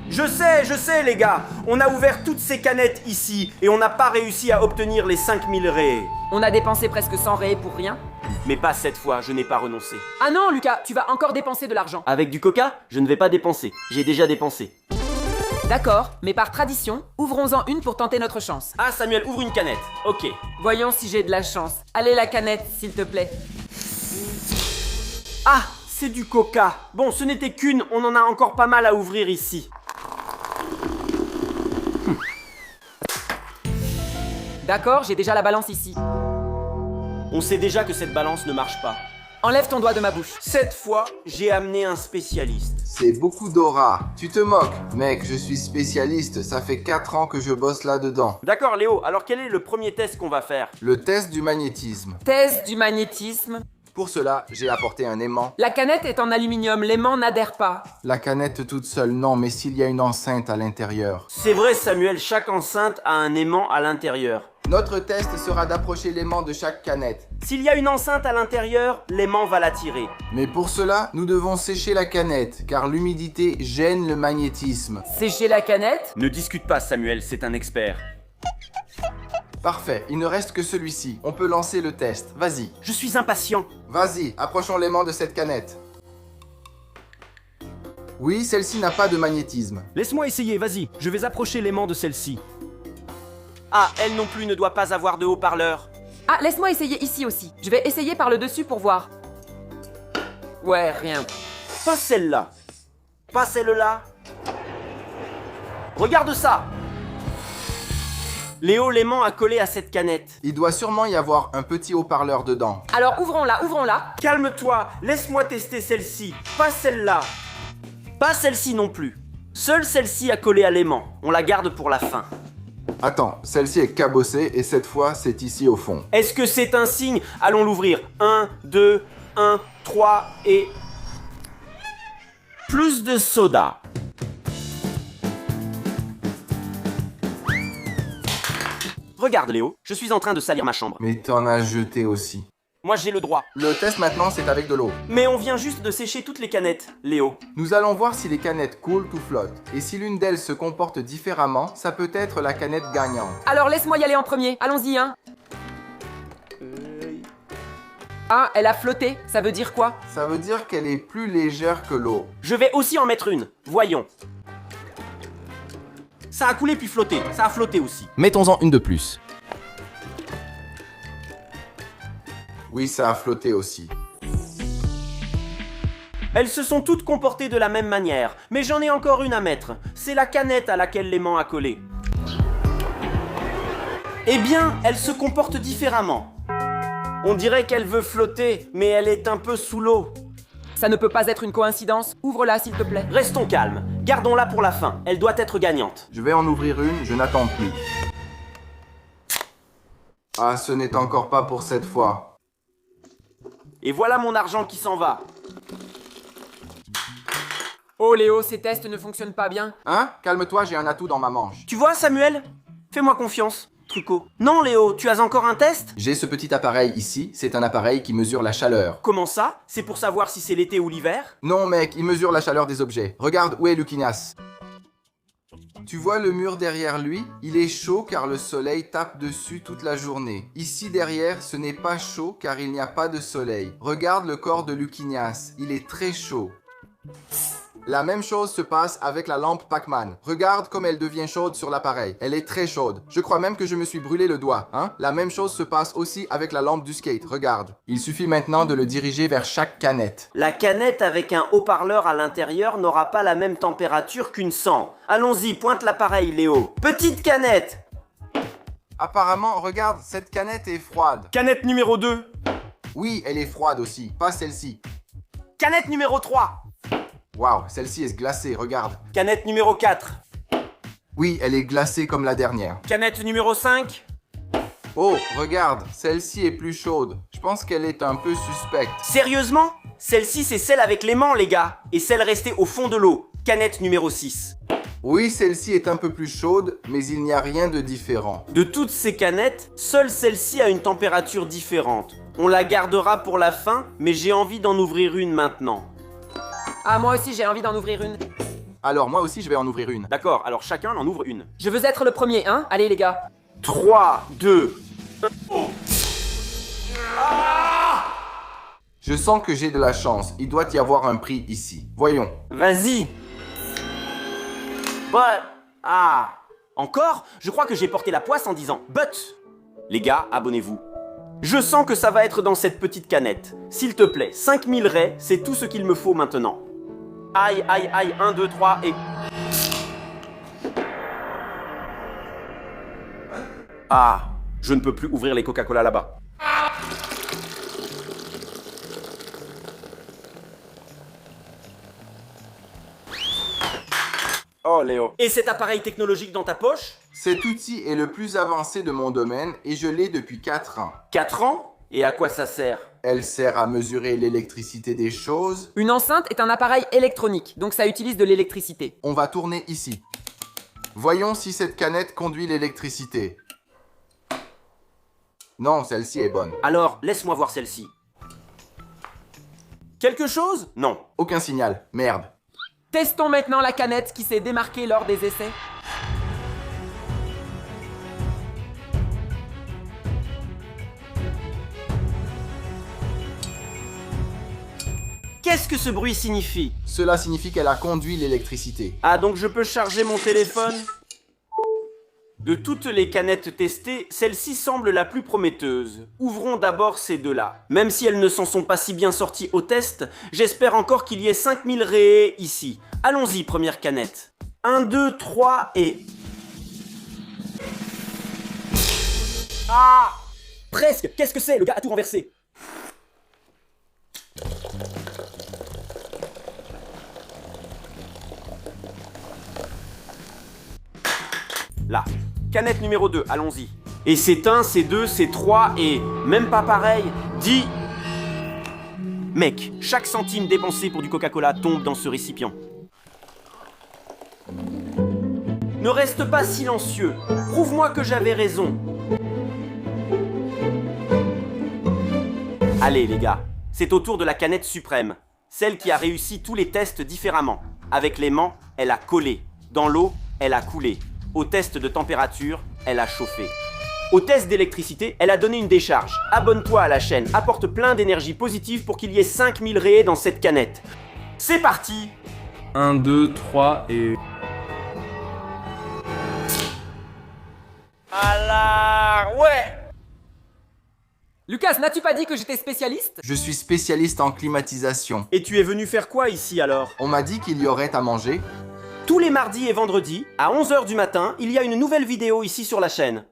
Je sais les gars. On a ouvert toutes ces canettes ici et on n'a pas réussi à obtenir les 5000 raies. On a dépensé presque 100 raies pour rien. Mais pas cette fois, je n'ai pas renoncé. Ah non, Lucas, tu vas encore dépenser de l'argent. Avec du coca, je ne vais pas dépenser. J'ai déjà dépensé. D'accord, mais par tradition, ouvrons-en une pour tenter notre chance. Ah Samuel, ouvre une canette. Ok. Voyons si j'ai de la chance. Allez, la canette, s'il te plaît. Ah, c'est du coca. Bon, ce n'était qu'une, on en a encore pas mal à ouvrir ici. D'accord, j'ai déjà la balance ici. On sait déjà que cette balance ne marche pas. Enlève ton doigt de ma bouche. Cette fois, j'ai amené un spécialiste. C'est beaucoup d'aura. Tu te moques. Mec, je suis spécialiste. Ça fait 4 ans que je bosse là-dedans. D'accord Léo, alors quel est le premier test qu'on va faire? Le test du magnétisme. Test du magnétisme. Pour cela, j'ai apporté un aimant. La canette est en aluminium, l'aimant n'adhère pas. La canette toute seule, non, mais s'il y a une enceinte à l'intérieur. C'est vrai Samuel, chaque enceinte a un aimant à l'intérieur. Notre test sera d'approcher l'aimant de chaque canette. S'il y a une enceinte à l'intérieur, l'aimant va l'attirer. Mais pour cela, nous devons sécher la canette, car l'humidité gêne le magnétisme. Sécher la canette? Ne discute pas Samuel, c'est un expert. Parfait, il ne reste que celui-ci. On peut lancer le test. Vas-y. Je suis impatient. Vas-y, approchons l'aimant de cette canette. Oui, celle-ci n'a pas de magnétisme. Laisse-moi essayer, vas-y. Je vais approcher l'aimant de celle-ci. Ah, elle non plus ne doit pas avoir de haut-parleur. Ah, laisse-moi essayer ici aussi. Je vais essayer par le dessus pour voir. Ouais, rien. Pas celle-là. Pas celle-là. Regarde ça. Léo, l'aimant a collé à cette canette. Il doit sûrement y avoir un petit haut-parleur dedans. Alors ouvrons-la, ouvrons-la. Calme-toi, laisse-moi tester celle-ci. Pas celle-là. Pas celle-ci non plus. Seule celle-ci a collé à l'aimant. On la garde pour la fin. Attends, celle-ci est cabossée et cette fois, c'est ici au fond. Est-ce que c'est un signe? Allons l'ouvrir. 1, 2, 1, 3 et... plus de soda. Regarde Léo, je suis en train de salir ma chambre. Mais t'en as jeté aussi. Moi j'ai le droit. Le test maintenant, c'est avec de l'eau. Mais on vient juste de sécher toutes les canettes, Léo. Nous allons voir si les canettes coulent ou flottent. Et si l'une d'elles se comporte différemment, ça peut être la canette gagnante. Alors laisse-moi y aller en premier. Allons-y, hein. Ah, elle a flotté. Ça veut dire quoi? Ça veut dire qu'elle est plus légère que l'eau. Je vais aussi en mettre une. Voyons. Ça a coulé puis flotté. Ça a flotté aussi. Mettons-en une de plus. Oui, ça a flotté aussi. Elles se sont toutes comportées de la même manière, mais j'en ai encore une à mettre. C'est la canette à laquelle l'aimant a collé. Eh bien, elle se comporte différemment. On dirait qu'elle veut flotter, mais elle est un peu sous l'eau. Ça ne peut pas être une coïncidence. Ouvre-la, s'il te plaît. Restons calmes. Gardons-la pour la fin. Elle doit être gagnante. Je vais en ouvrir une, je n'attends plus. Ah, ce n'est encore pas pour cette fois. Et voilà mon argent qui s'en va. Oh Léo, ces tests ne fonctionnent pas bien. Hein? Calme-toi, j'ai un atout dans ma manche. Tu vois, Samuel? Fais-moi confiance. Truco. Non, Léo, tu as encore un test? J'ai ce petit appareil ici, c'est un appareil qui mesure la chaleur. Comment ça? C'est pour savoir si c'est l'été ou l'hiver? Non mec, il mesure la chaleur des objets. Regarde, où est Lucinias? Tu vois le mur derrière lui? Il est chaud car le soleil tape dessus toute la journée. Ici derrière, ce n'est pas chaud car il n'y a pas de soleil. Regarde le corps de Lucinias, il est très chaud. La même chose se passe avec la lampe Pac-Man. Regarde comme elle devient chaude sur l'appareil. Elle est très chaude. Je crois même que je me suis brûlé le doigt, hein? La même chose se passe aussi avec la lampe du skate. Regarde. Il suffit maintenant de le diriger vers chaque canette. La canette avec un haut-parleur à l'intérieur n'aura pas la même température qu'une 100. Allons-y, pointe l'appareil, Léo. Petite canette! Apparemment, regarde, cette canette est froide. Canette numéro 2. Oui, elle est froide aussi. Pas celle-ci. Canette numéro 3. Waouh, celle-ci est glacée, regarde. Canette numéro 4. Oui, elle est glacée comme la dernière. Canette numéro 5. Oh, regarde, celle-ci est plus chaude. Je pense qu'elle est un peu suspecte. Sérieusement? Celle-ci, c'est celle avec l'aimant, les gars. Et celle restée au fond de l'eau. Canette numéro 6. Oui, celle-ci est un peu plus chaude, mais il n'y a rien de différent. De toutes ces canettes, seule celle-ci a une température différente. On la gardera pour la fin, mais j'ai envie d'en ouvrir une maintenant. Ah, moi aussi, j'ai envie d'en ouvrir une. Alors moi aussi je vais en ouvrir une. D'accord, alors chacun en ouvre une. Je veux être le premier, hein? Allez, les gars. 3, 2... Je sens que j'ai de la chance. Il doit y avoir un prix ici. Voyons. Vas-y. But... Ah. Encore? Je crois que j'ai porté la poisse en disant but. Les gars, abonnez-vous. Je sens que ça va être dans cette petite canette. S'il te plaît, 5000 rays, c'est tout ce qu'il me faut maintenant. Aïe, aïe, aïe, 1, 2, 3 et... Ah, je ne peux plus ouvrir les Coca-Cola là-bas. Oh Léo. Et cet appareil technologique dans ta poche? Cet outil est le plus avancé de mon domaine et je l'ai depuis 4 ans. 4 ans? Et à quoi ça sert? Elle sert à mesurer l'électricité des choses. Une enceinte est un appareil électronique, donc ça utilise de l'électricité. On va tourner ici. Voyons si cette canette conduit l'électricité. Non, celle-ci est bonne. Alors, laisse-moi voir celle-ci. Quelque chose? Non. Aucun signal. Merde. Testons maintenant la canette qui s'est démarquée lors des essais. Qu'est-ce que ce bruit signifie? Cela signifie qu'elle a conduit l'électricité. Ah, donc je peux charger mon téléphone? De toutes les canettes testées, celle-ci semble la plus prometteuse. Ouvrons d'abord ces deux-là. Même si elles ne s'en sont pas si bien sorties au test, j'espère encore qu'il y ait 5000 raies ici. Allons-y, première canette. 1, 2, 3 et... Ah! Presque! Qu'est-ce que c'est? Le gars a tout renversé. Là. Canette numéro 2, allons-y. Et c'est 1, c'est 2, c'est 3 et... Même pas pareil, 10... Mec, chaque centime dépensé pour du Coca-Cola tombe dans ce récipient. Ne reste pas silencieux. Prouve-moi que j'avais raison. Allez les gars, c'est au tour de la canette suprême. Celle qui a réussi tous les tests différemment. Avec l'aimant, elle a collé. Dans l'eau, elle a coulé. Au test de température, elle a chauffé. Au test d'électricité, elle a donné une décharge. Abonne-toi à la chaîne, apporte plein d'énergie positive pour qu'il y ait 5000 raies dans cette canette. C'est parti! 1, 2, 3 et... Alors, ouais! Lucas, n'as-tu pas dit que j'étais spécialiste? Je suis spécialiste en climatisation. Et tu es venu faire quoi ici alors? On m'a dit qu'il y aurait à manger. Tous les mardis et vendredis, à 11h du matin, il y a une nouvelle vidéo ici sur la chaîne.